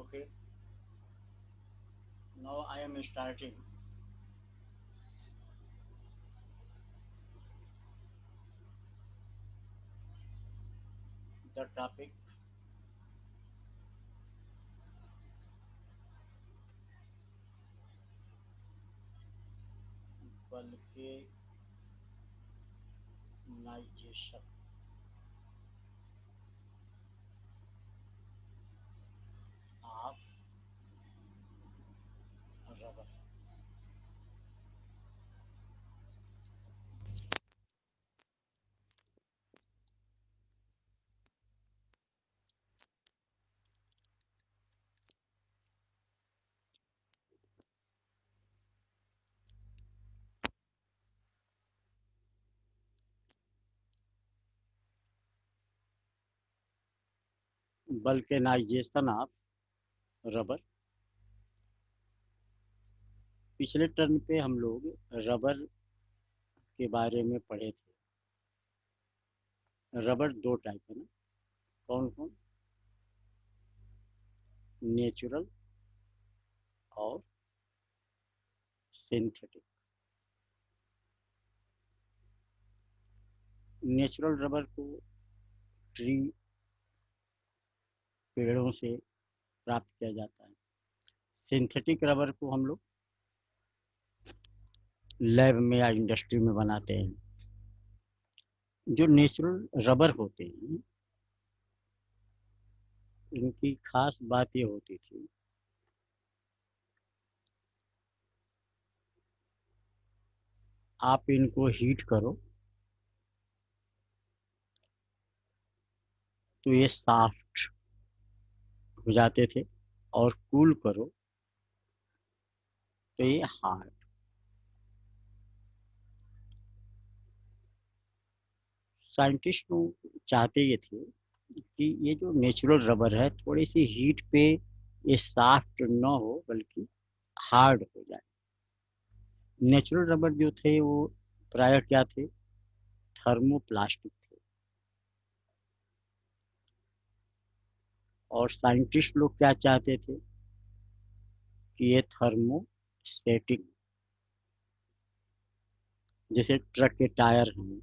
Okay, now I am starting. The topic vulcanization of rubber. Vulcanization of rubber. पिछले term पे हम लोग rubber के बारे में पढ़े थे। रबर दो टाइप है ना, कौन कौन? नेचुरल और सिंथेटिक। नेचुरल रबर को ट्री, पेड़ों से प्राप्त किया जाता है। सिंथेटिक रबर को हम लोग लैब में या इंडस्ट्री में बनाते हैं। जो नेचुरल रबर होते हैं, इनकी खास बात ये होती थी, आप इनको हीट करो तो ये सॉफ्ट हो जाते थे, और कूल करो तो ये हार्ड। साइंटिस्ट लोग चाहते ये थे कि ये जो नेचुरल रबर है, थोड़ी सी हीट पे ये सॉफ्ट न हो बल्कि हार्ड हो जाए। नेचुरल रबर जो थे वो प्राय क्या थे? थर्मोप्लास्टिक थे। और साइंटिस्ट लोग क्या चाहते थे कि ये थर्मोसेटिंग, जैसे ट्रक के टायर हैं,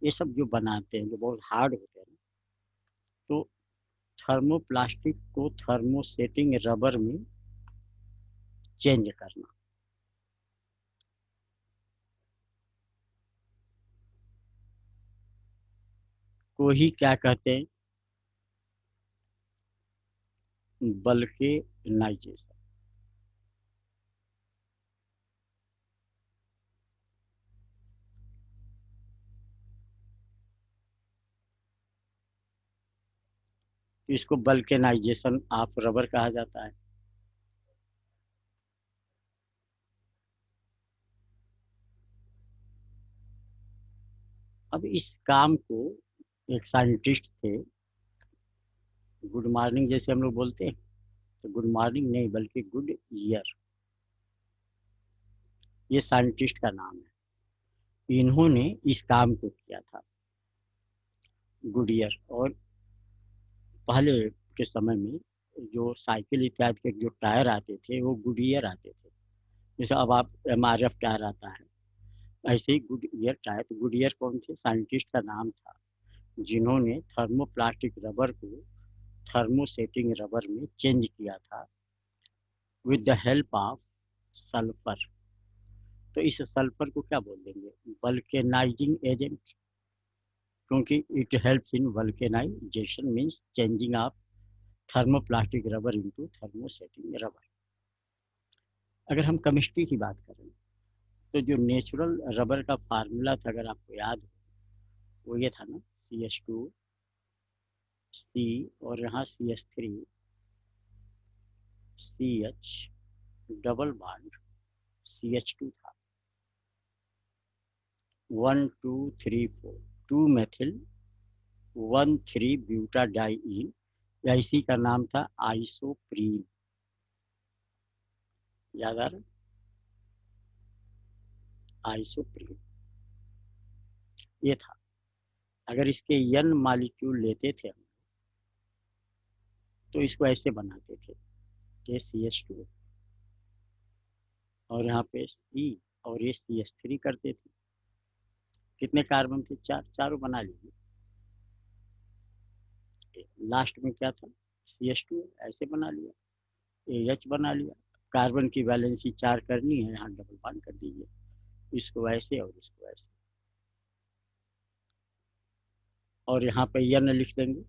ये सब जो बनाते हैं जो बहुत हार्ड होते हैं ना, तो थर्मोप्लास्टिक को थर्मोसेटिंग रबर में चेंज करना। को ही क्या कहते हैं? बल्केनाइजेशन। इसको बल्केनाइजेशन ऑफ रबर कहा जाता है। अब इस काम को एक साइंटिस्ट थे, गुड मॉर्निंग जैसे हम लोग बोलते हैं, तो गुड मॉर्निंग नहीं बल्कि गुड ईयर, ये साइंटिस्ट का नाम है। इन्होंने इस काम को किया था, गुडियर। और पहले के समय में जो साइकिल इत्यादि के जो टायर आते थे वो गुडियर आते थे। जैसे अब आप MRF टायर आता है, ऐसे ही गुडियर टायर। तो गुडियर कौन थे? साइंटिस्ट का नाम था, जिन्होंने थर्मोप्लास्टिक रबर को थर्मोसेटिंग रबर में चेंज किया था with the help of sulphur. तो इस सल्फर को क्या बोल देंगे? वल्केनाइजिंग एजेंट, क्योंकि it helps in vulcanization means changing of thermoplastic rubber into thermosetting rubber. अगर हम केमिस्ट्री की बात करें, तो जो नेचुरल रबर का फार्मूला था, अगर आपको याद हो, वो ये था ना, CH2C, और यहाँ CH3CH डबल बॉन्ड CH2 था, 1 2 3 4, 2 मेथिल 1 3 ब्यूटाडाइइन, या इसी का नाम था आइसोप्रीन। याद आ रहा? आइसोप्रीन ये था। अगर इसके n मॉलिक्यूल लेते थे हम, तो इसको ऐसे बनाते थे, ये CH2 और यहाँ पे C और ये CH3 करते थे। कितने कार्बन थे? चार, चारों बना लीजिए। लास्ट में क्या था? CH2 ऐसे बना लिया, AH बना लिया। कार्बन की वैलेंसी 4 करनी है, यहाँ डबल बॉन्ड कर दीजिए, इसको ऐसे और इसको ऐसे, और यहाँ पे n लिख देंगे।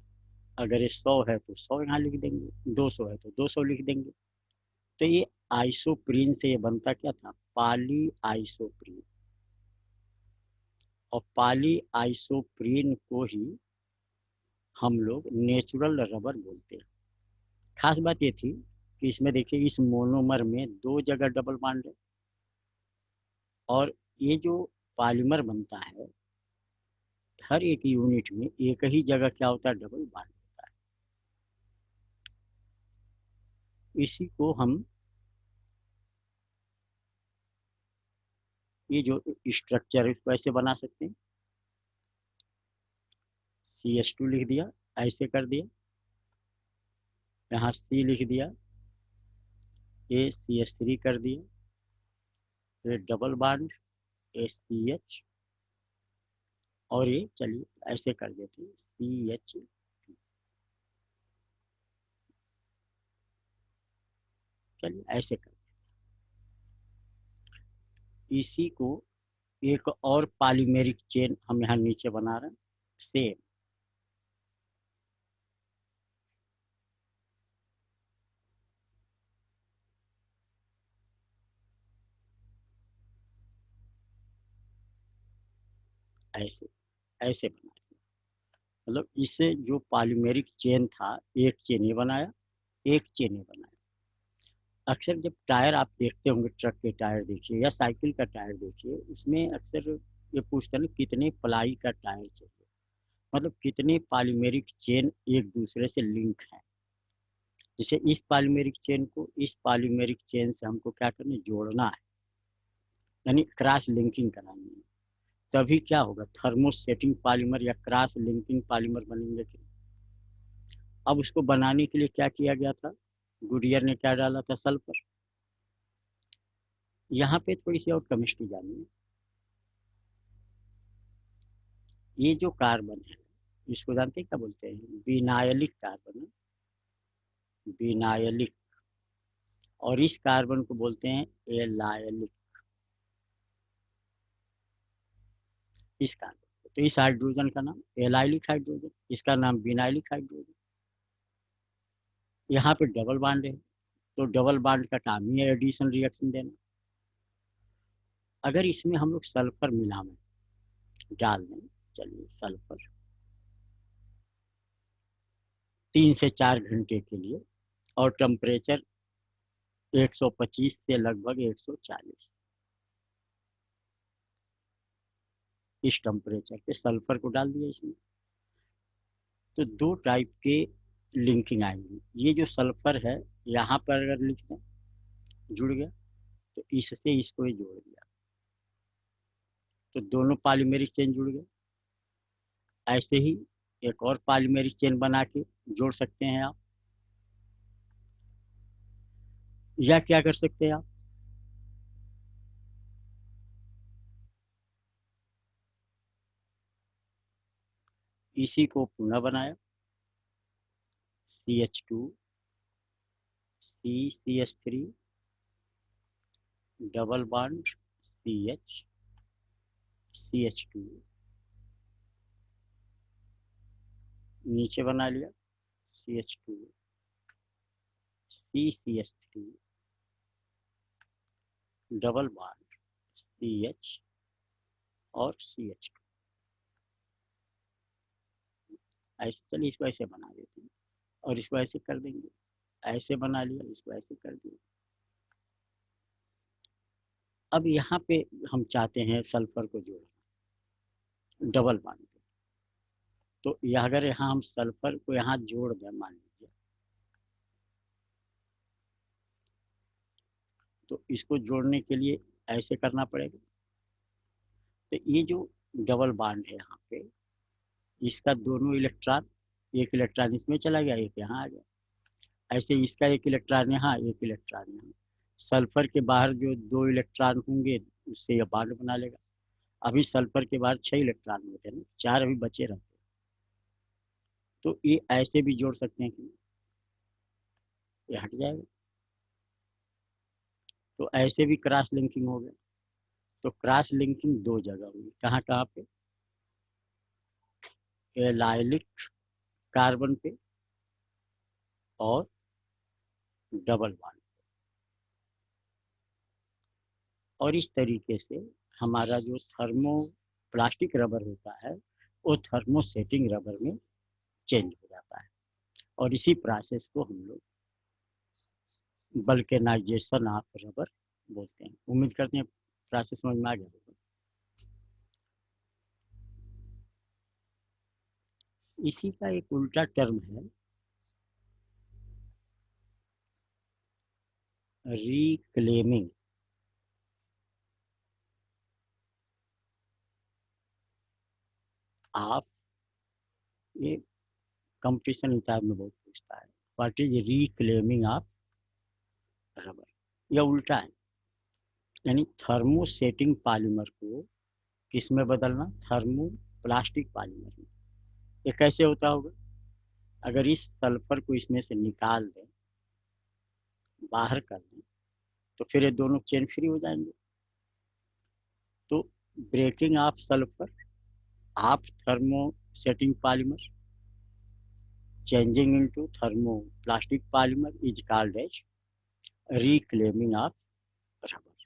अगर ये 100 है तो 100 यहाँ लिख देंगे, 200 है तो 200 लिख देंगे। तो ये आइसोप्रीन से ये बनता क्या था? Poly isoprene. और पॉली आइसोप्रीन को ही हम लोग नेचुरल रबर बोलते हैं। खास बात ये थी कि इसमें देखिए, इस मोनोमर में 2 जगह डबल बॉन्ड है, और ये जो पॉलीमर बनता है, हर एक यूनिट में एक ही जगह क्या होता है? डबल बॉन्ड होता है। इसी को हम, ये जो स्ट्रक्चर है इसको ऐसे बना सकते हैं। CH2 लिख दिया, ऐसे कर दिया, यहाँ C लिख दिया, ये CH3 कर दिया, ये डबल बॉन्ड SCH, और ये चलिए ऐसे कर देते हैं, CH। चलिए ऐसे कर, इसी को एक और पॉलीमेरिक चेन हम यहाँ नीचे बना रहे हैं, सेम। ऐसे ऐसे बना, मतलब इससे जो पॉलीमेरिक चेन था, एक चेन ये बनाया, एक चेन ये बनाया। अक्सर जब टायर आप देखते होंगे, ट्रक के टायर देखिए या साइकिल का टायर देखिए, उसमें अक्सर ये पूछते हैं ना, कितने प्लाई का टायर चाहिए, मतलब कितने पॉलीमेरिक चेन एक दूसरे से लिंक है। जैसे इस पॉलीमेरिक चेन को इस पॉलीमेरिक चेन से हमको क्या करना है? जोड़ना है, यानी क्रॉस लिंकिंग करानी है। तभी क्या होगा? थर्मोसेटिंग पॉलीमर या क्रॉस लिंकिंग पॉलीमर बनेंगे। अब उसको बनाने के लिए क्या किया गया था? गुडियर ने क्या डाला था? सल्फर। यहाँ पे थोड़ी सी और केमिस्ट्री जानिए। ये जो कार्बन है, इसको जानते हैं क्या बोलते हैं? विनायलिक कार्बन है, विनायलिक। और इस कार्बन को बोलते हैं एलायलिक, इस कार्बन को। तो इस हाइड्रोजन का नाम एलाइलिक हाइड्रोजन, इसका नाम विनाइलिक हाइड्रोजन। यहाँ पे डबल बॉन्ड है, तो डबल बॉन्ड का काम ही है एडिशन रिएक्शन देना। अगर इसमें हम लोग सल्फर मिलावें, डाल दें, चलिए सल्फर 3 से 4 घंटे के लिए, और टेम्परेचर 125 से लगभग 140, इस टेम्परेचर पे सल्फर को डाल दिया इसमें। तो 2 टाइप के लिंकिंग आएंगी। ये जो सल्फर है, यहाँ पर अगर लिख दें, जुड़ गया, तो इससे इसको ही जोड़ दिया, तो दोनों पॉलीमेरिक चेन जुड़ गए। ऐसे ही एक और पॉलीमेरिक चेन बना के जोड़ सकते हैं आप, या क्या कर सकते हैं आप? इसी को पुनः बनाया, CH2 CH3 double bond CH CH2, नीचे बना लिया CH2 CH3 double bond CH और CH2। ऐसे, चलिए इसको ऐसे बना देते हैं, और इसको ऐसे कर देंगे, ऐसे बना लिया, इसको ऐसे कर दिया। अब यहाँ पे हम चाहते हैं सल्फर को जोड़ना, डबल बॉन्ड पे। तो यह अगर यहाँ हम सल्फर को यहाँ जोड़ दें, मान लीजिए, तो इसको जोड़ने के लिए ऐसे करना पड़ेगा। तो ये जो डबल बॉन्ड है यहाँ पे, इसका दोनों इलेक्ट्रॉन, एक इलेक्ट्रॉन इसमें चला गया, एक यहाँ आ गया, ऐसे इसका एक इलेक्ट्रॉन यहाँ, एक इलेक्ट्रॉन यहाँ। सल्फर के बाहर जो 2 इलेक्ट्रॉन होंगे उससे यह बॉन्ड बना लेगा। अभी सल्फर के बाहर 6 इलेक्ट्रॉन होते हैं ना, 4 अभी बचे रहते हैं। तो ये ऐसे भी जोड़ सकते हैं कि ये हट जाएगा। तो ऐसे भी क्रॉस लिंकिंग हो गया। तो क्रॉस लिंकिंग 2 जगह हुई, कहाँ कहाँ पे? एलाइलिक कार्बन पे और डबल बॉन्ड। और इस तरीके से हमारा जो थर्मो प्लास्टिक रबर होता है वो थर्मोसेटिंग रबर में चेंज हो जाता है। और इसी प्रोसेस को हम लोग बल्केनाइजेशन ऑफ रबर बोलते हैं। उम्मीद करते हैं प्रोसेस समझ में आ गया होगा। इसी का एक उल्टा टर्म है रिक्लेमिंग। आप ये कंपटीशन इंटरव्यू में बहुत पूछता है, what is reclaiming of rubber. यह उल्टा है, यानी थर्मोसेटिंग पॉलीमर को किस में बदलना? थर्मो प्लास्टिक पॉलीमर में। ये कैसे होता होगा? अगर इस सल्फर को इसमें से निकाल दें, बाहर कर दें, तो फिर ये दोनों चेन फ्री हो जाएंगे। तो breaking of sulphur of thermosetting polymer changing into thermoplastic polymer is called as reclaiming of rubber।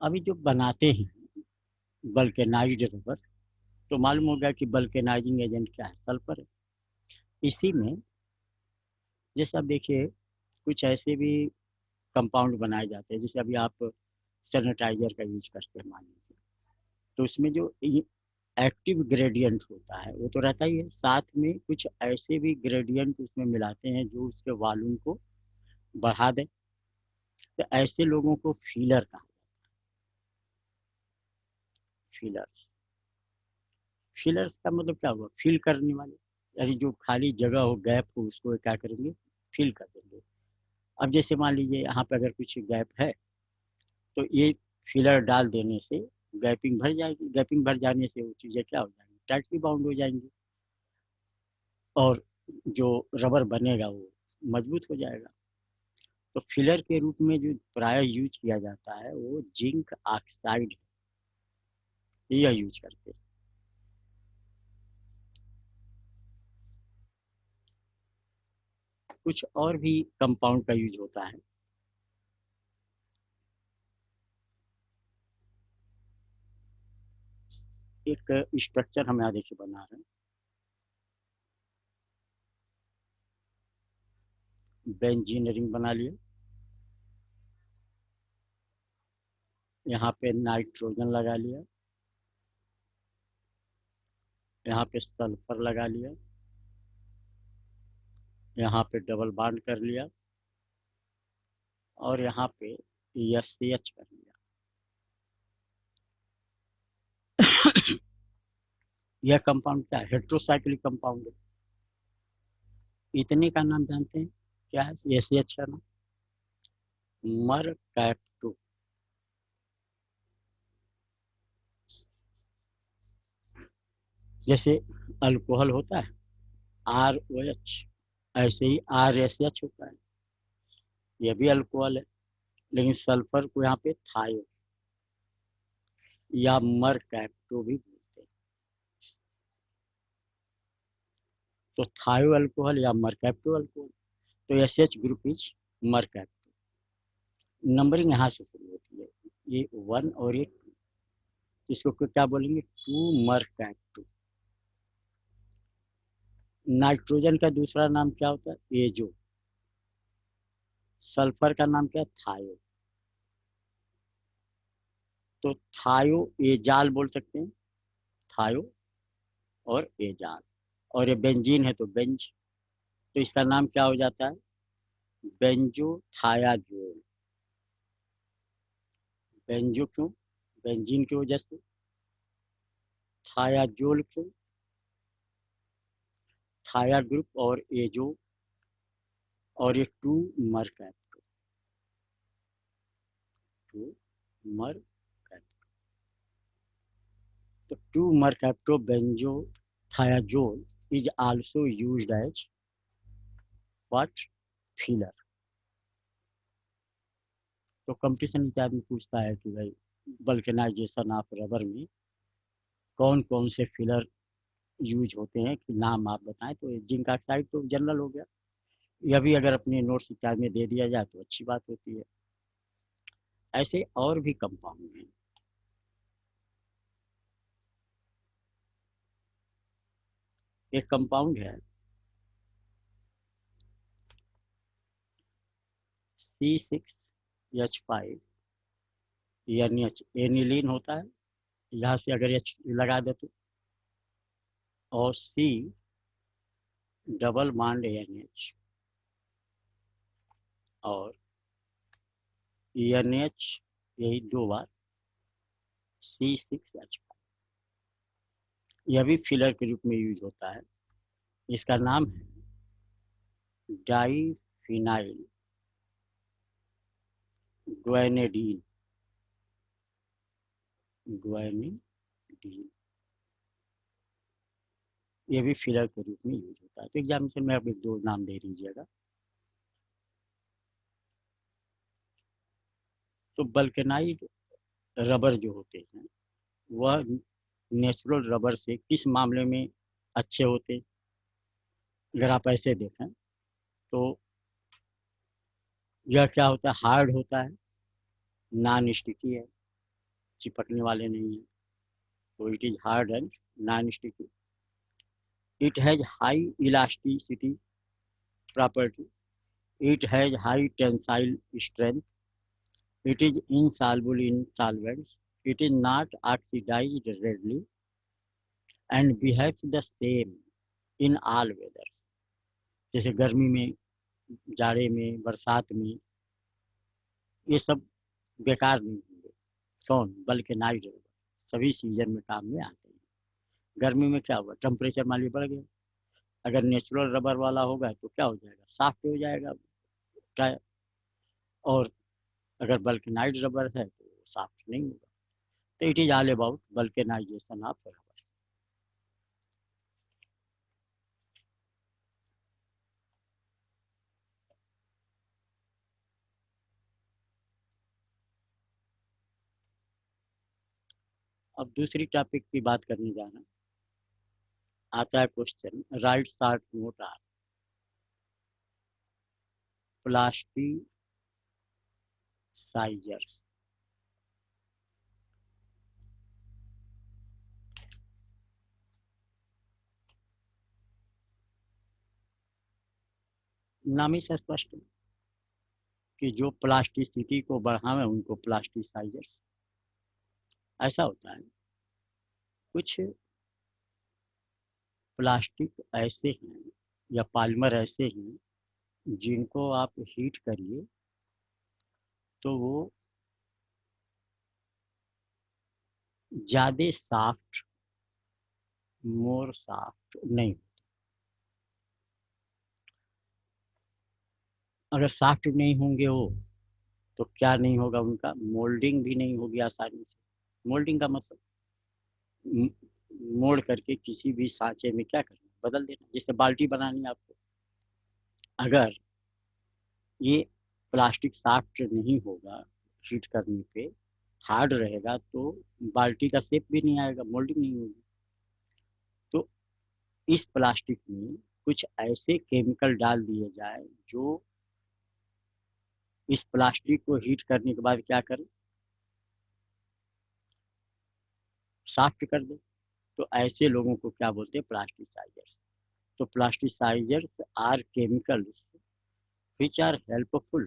अभी जो बनाते हैं बल्केनाइज्ड रबर, तो मालूम होगा कि बल्केनाइजिंग एजेंट क्या है? सल्फर है। इसी में जैसे आप देखिए कुछ ऐसे भी कंपाउंड बनाए जाते हैं, जैसे अभी आप सैनिटाइजर का यूज करते हैं मान लीजिए, तो उसमें जो एक्टिव ग्रेडियंट होता है वो तो रहता ही है, साथ में कुछ ऐसे भी ग्रेडियंट उसमें मिलाते हैं जो उसके वॉल्यूम को बढ़ा दें। तो ऐसे लोगों को फीलर कहा। फीलर्स, फीलर्स का मतलब क्या हुआ? फिल करने वाले, यानी जो खाली जगह हो, गैप हो, उसको क्या करेंगे? फिल कर देंगे। अब जैसे मान लीजिए यहाँ पे अगर कुछ गैप है, तो ये फिलर डाल देने से गैपिंग भर जाएगी। गैपिंग भर जाने से वो चीज़ें क्या हो जाएंगी? टाइटली बाउंड हो जाएंगी। और जो रबर बनेगा वो मजबूत हो जाएगा। तो फिलर के रूप में जो प्राय यूज किया जाता है वो जिंक ऑक्साइड, यह यूज करते हैं। कुछ और भी कंपाउंड का यूज होता है। एक स्ट्रक्चर हम यहाँ देखिए बना रहे हैं, बेंजीन रिंग बना लिए। यहाँ पे नाइट्रोजन लगा लिया, यहाँ पे सल्फर लगा लिया, यहाँ पे डबल बॉन्ड कर लिया, और यहाँ पे एच कर लिया। यह कंपाउंड क्या है? हेट्रोसाइक्लिक कंपाउंड है। इतने का नाम जानते हैं क्या है? एच का नाम मरकैप्टो। जैसे अल्कोहल होता है ROH, ऐसे ही RSH होता है, यह भी अल्कोहल है। लेकिन सल्फर को यहाँ पे थायो या मरकैप्टो भी बोलते हैं। तो थायो अल्कोहल या मरकैप्टो अल्कोहल। तो H group is mercapto. Numbering यहाँ से शुरू होती है, ये 1 और ये 2। इसको क्या बोलेंगे? 2 मरकैप्टो। नाइट्रोजन का दूसरा नाम क्या होता है? एजो। सल्फर का नाम क्या है? थायो। तो थायो एजाल बोल सकते हैं, थायो और एजाल। और ये बेंजीन है तो बेंज, तो इसका नाम क्या हो जाता है? Benzothiazole. बेंजो क्यों? बेंजीन की वजह से। थायाजोल क्यों? थाया ग्रुप और एजो और ये टू मरकैप्टो, टू मरकैप्टो। तो two mercapto benzothiazole is also used as what, filler. तो कंपटीशन इत्यादि में पूछता है कि भाई वल्केनाइजेशन ऑफ रबर में कौन कौन से फिलर यूज होते हैं, कि नाम आप बताएं। तो जिंक ऑक्साइड तो जनरल हो गया, यह भी अगर अपने नोट्स इत्यादि में दे दिया जाए तो अच्छी बात होती है। ऐसे और भी कंपाउंड हैं। एक कंपाउंड है C6H5, यानी एनिलीन होता है, यहाँ से अगर एच लगा दे तो, और C डबल बॉन्ड NH और NH, यही दो बार C6H5, यह भी फिलर के रूप में यूज होता है। इसका नाम है डाईफिनाइल ग्वानिडीन, ग्वानिडीन। ये भी फिलर के रूप में यूज होता है। तो एग्जामिनेशन में आप एक दो नाम दे दीजिएगा। तो बल्केनाइड रबर जो होते हैं वह नेचुरल रबर से किस मामले में अच्छे होते हैं? अगर आप ऐसे देखें तो यह क्या होता है, हार्ड होता है, नॉन स्टिकी है, चिपकने वाले नहीं है। तो it is hard and non sticky. It has high elasticity property, it has high tensile strength, it is insoluble in solvents, it is not oxidized readily and behaves the same in all weathers। जैसे गर्मी में, जाड़े में, बरसात में, ये सब बेकार नहीं होंगे। कौन, बल्कि नाइट रबर सभी सीजन में काम में आते हैं। गर्मी में क्या हुआ, टेम्परेचर मान लीजिए बढ़ गया, अगर नेचुरल रबर वाला होगा तो क्या हो जाएगा, सॉफ्ट हो जाएगा क्या। और अगर बल्कनाइट रबर है तो सॉफ्ट नहीं होगा। तो it is all about vulcanisation of rubber. अब दूसरी टॉपिक की बात करने जा रहा हूँ। आता है question, write short note are plasticizers. नाम ही से स्पष्ट है कि जो प्लास्टिसिटी को बढ़ावे उनको प्लास्टिसाइजर्स। ऐसा होता है, कुछ प्लास्टिक ऐसे हैं या पॉलीमर ऐसे हैं जिनको आप हीट करिए तो वो ज़्यादा सॉफ्ट, मोर सॉफ्ट नहीं। अगर सॉफ्ट नहीं होंगे वो, तो क्या नहीं होगा, उनका मोल्डिंग भी नहीं होगी आसानी से। मोल्डिंग का मतलब मोड़ करके किसी भी सांचे में क्या करना, बदल देना। जैसे बाल्टी बनानी है आपको, अगर ये प्लास्टिक सॉफ्ट नहीं होगा, हीट करने पे हार्ड रहेगा तो बाल्टी का शेप भी नहीं आएगा, मोल्डिंग नहीं होगी। तो इस प्लास्टिक में कुछ ऐसे केमिकल डाल दिए जाए जो इस प्लास्टिक को हीट करने के बाद क्या करे, सॉफ्ट कर दे। तो ऐसे लोगों को क्या बोलते हैं, प्लास्टिसाइजर्स। तो plasticizers are chemicals which are helpful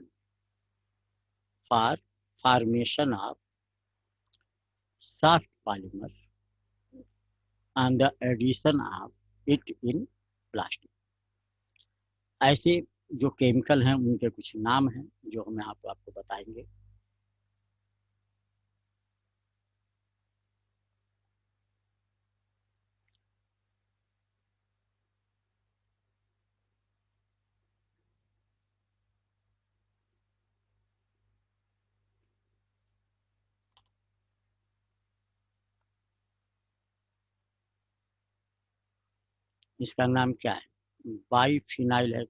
for formation of soft polymer and the addition of it in plastic। ऐसे जो केमिकल हैं उनके कुछ नाम हैं जो हमें आपको बताएंगे। इसका नाम क्या है? बाइफिनाइल है,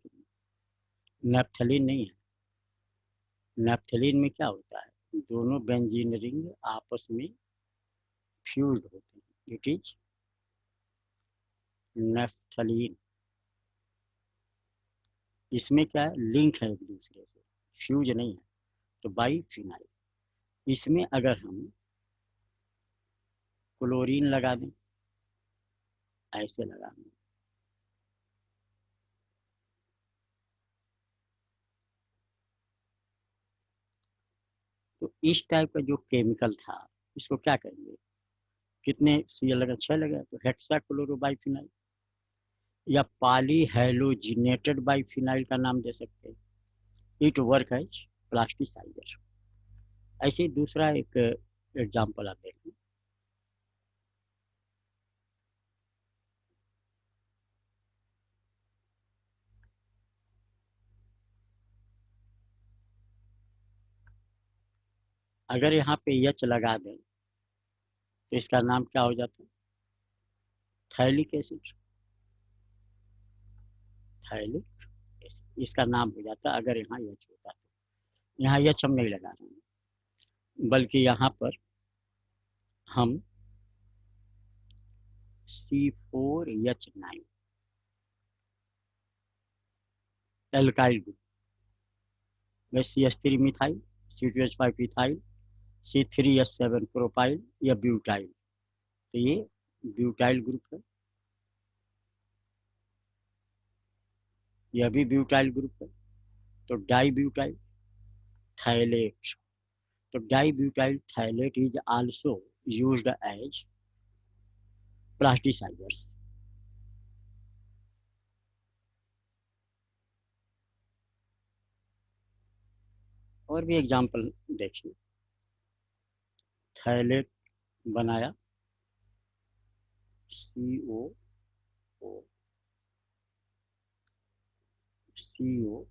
नेप्थलीन नहीं है। नेप्थलीन में क्या होता है, दोनों बेंजीन रिंग आपस में फ्यूज्ड होते हैं, इट इज नेप्थलीन। इसमें क्या है, लिंक है एक दूसरे से, फ्यूज नहीं है, तो बाइफिनाइल। इसमें अगर हम क्लोरीन लगा दें, ऐसे लगा दें, तो इस टाइप का जो केमिकल था, इसको क्या कहेंगे? कितने सी लगा, 6 लगा, तो हेक्सा क्लोरोबाइफिनाइल या पॉली हैलोजिनेटेड बाइफिनाइल का नाम दे सकते हैं। It work as plasticizer. ऐसे ही दूसरा एक एग्जाम्पल आप देखें। अगर यहाँ पे एच लगा दें तो इसका नाम क्या हो जाता है? Phthalic acid. थैलिक एसिड इसका नाम हो जाता है, अगर यहाँ एच होता तो। यहाँ एच हम नहीं लगा रहे हैं, बल्कि यहाँ पर हम C4H9 एल्काइल ग्रुप में CH3 methyl, C2H5 ethyl, C3H7 propyl या ब्यूटाइल, तो ये ब्यूटाइल ग्रुप है। यह भी ब्यूटाइल ग्रुप है, तो डाई ब्यूटाइल थाइलेट। तो di butyl phthalate is also used as plasticisers. और भी एग्जांपल देखिए। थाइलेट बनाया, CO, CO,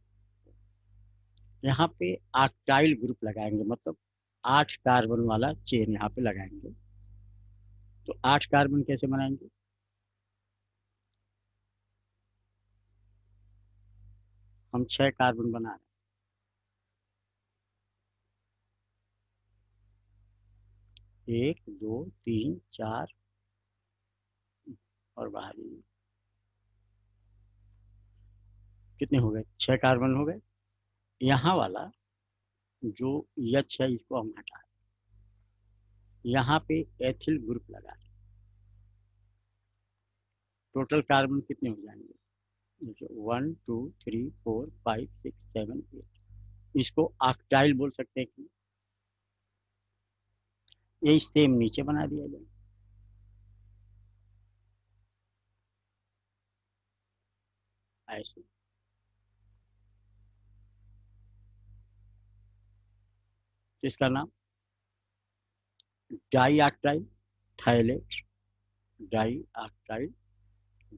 यहाँ पे आक्टाइल ग्रुप लगाएंगे, मतलब 8 कार्बन वाला चेन यहाँ पे लगाएंगे। तो 8 कार्बन कैसे बनाएंगे? हम 6 कार्बन बना रहे हैं, 1 2 3 4 और बाहरी कितने हो गए? 6 कार्बन हो गए। यहाँ वाला जो एच है, इसको हम हटा दें। यहाँ पे एथिल ग्रुप लगा दें। टोटल कार्बन कितने हो जाएंगे? 1 2 3 4 5 6 7 8। इसको ऑक्टाइल बोल सकते हैं कि ये सेम नीचे बना दिया जाए ऐसे। तो इसका नाम di octyl phthalate, di octyl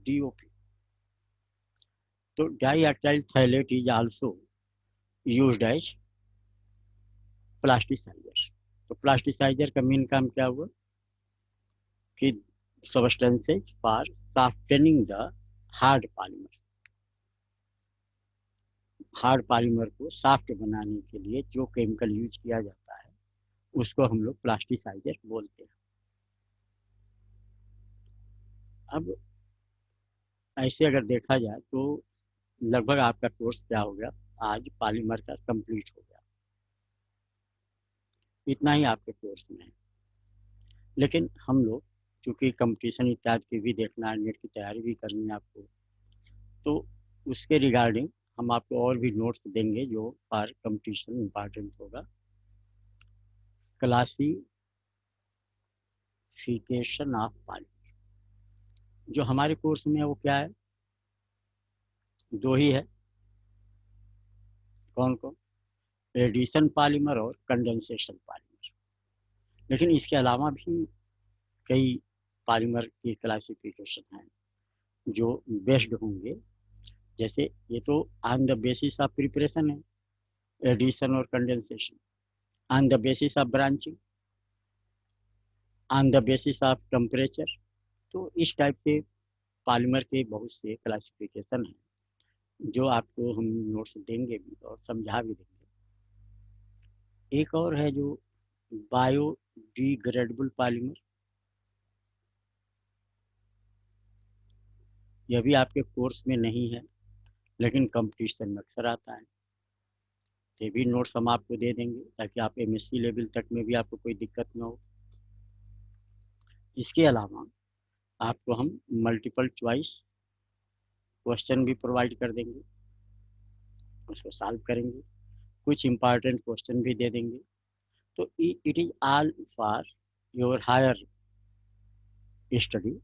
DOP। तो di octyl phthalate is also used as plasticiser. तो प्लास्टिसाइजर का मेन काम क्या हुआ कि substances for softening the hard polymer. Hard polymer को सॉफ्ट बनाने के लिए जो केमिकल यूज किया जाता है, उसको हम लोग प्लास्टिसाइजर बोलते हैं। अब ऐसे अगर देखा जाए तो लगभग आपका कोर्स क्या हो गया, आज पॉलीमर का कंप्लीट हो गया। इतना ही आपके कोर्स में है। लेकिन हम लोग चूंकि कंपटीशन इत्यादि की भी देखना है, नेट की तैयारी भी करनी है आपको, तो उसके रिगार्डिंग हम आपको और भी नोट्स देंगे जो फॉर कंपटीशन इम्पॉर्टेंट होगा। क्लासिफिकेशन ऑफ पॉलीमर जो हमारे कोर्स में है वो क्या है? दो ही है। कौन कौन? एडिशन पॉलीमर और कंडेंसेशन पॉलीमर। लेकिन इसके अलावा भी कई पॉलीमर की क्लासिफिकेशन है जो बेस्ड होंगे। जैसे ये तो on the basis of preparation है, एडिशन और condensation. On the basis of branching, on the basis of temperature. तो इस टाइप से पॉलीमर के बहुत से क्लासिफिकेशन हैं जो आपको हम नोट्स देंगे भी और समझा भी देंगे। एक और है जो बायोडिग्रेडेबल पॉलीमर, यह भी आपके कोर्स में नहीं है लेकिन कंपटीशन में अक्सर आता है। ये भी नोट्स हम आपको दे देंगे ताकि आप एमएससी लेवल तक में भी आपको कोई दिक्कत ना हो। इसके अलावा आपको हम मल्टीपल चॉइस क्वेश्चन भी प्रोवाइड कर देंगे, उसको सॉल्व करेंगे, कुछ इंपॉर्टेंट क्वेश्चन भी दे देंगे। तो it is all for your higher study.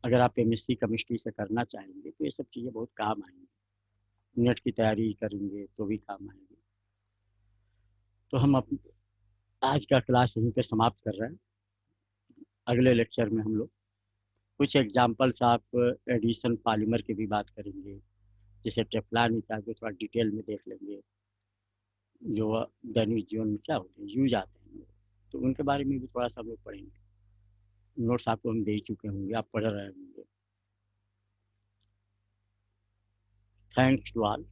अगर आप एमएससी केमिस्ट्री से करना चाहेंगे तो ये सब चीज़ें बहुत काम आएंगी। नेट की तैयारी करेंगे तो भी काम आएंगे। तो हम आज का क्लास यहीं पे समाप्त कर रहे हैं। अगले लेक्चर में हम लोग कुछ एग्जाम्पल्स आप एडिशन पॉलीमर की भी बात करेंगे, जैसे टेफ्लॉन इत्यादि थोड़ा डिटेल में देख लेंगे, जो दैनिक जीवन में क्या होते हैं, यूज आते हैं, तो उनके बारे में भी थोड़ा सा हम लोग पढ़ेंगे। नोट्स आपको हम दे ही चुके होंगे, आप पढ़ रहे होंगे। Thanks to all.